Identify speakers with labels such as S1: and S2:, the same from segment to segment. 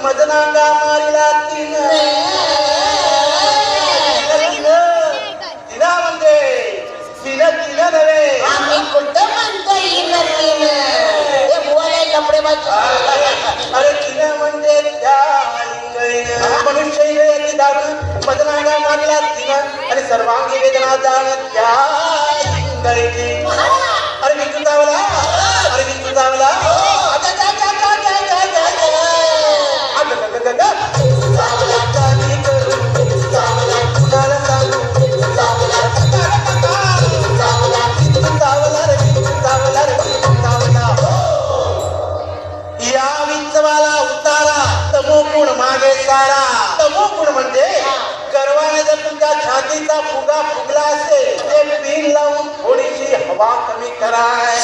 S1: मदनांगा मारिला तीन तिना म्हणजे तीन तीन नव्हे
S2: आम्ही कुठं म्हणतो हिन तीन हे बोलायला कपडे
S1: अरे तीन म्हणजे त्या इंगळीनं मनुष्य इंगळी दारू मदनांगा मारिला तीन आणि सर्वांगी वेदना जाण त्या इंगळीची अरे विष्णू चावला अरे विष्णू चावला या विंचवाला उतारा तमोगुण मागे सारा तमोगुण म्हणजे गर्वाने जर तुमच्या छातीचा फुगा फुगला असेल ते पिन लावून थोडीशी हवा कमी कराय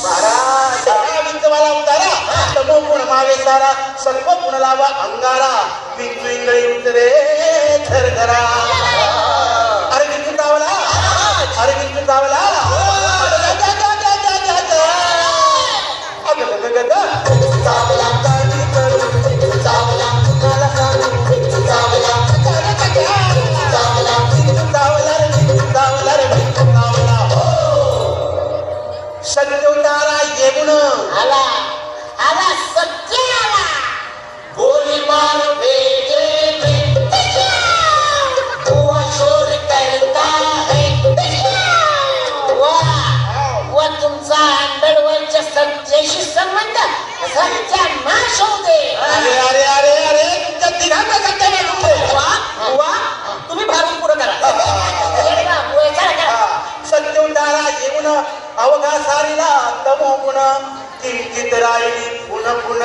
S1: महाराज या विंचवाला उतारा तमोगुण मागे सारा सर्व गुण लावा अंगारा विंचू इंगळी उतरे झरझरा अरे विंचू चावला अरे विंचू चावला सत्योतारा येऊन
S2: आला आला सत्य आला गोलीबार भेजे हुआ शोर करता है वा तुमचा अंडरवर्ल्डच्या सत्याशी संबंध सत्या नाश होऊ दे
S1: अरे अरे अरे अरे तुमच्या तिघांचा सत्य
S3: वा तुम्ही भारून पुरं करा
S1: सत्योतारा येऊन अवघा सारीला तमो गुण किंचित राहिली पुन पुन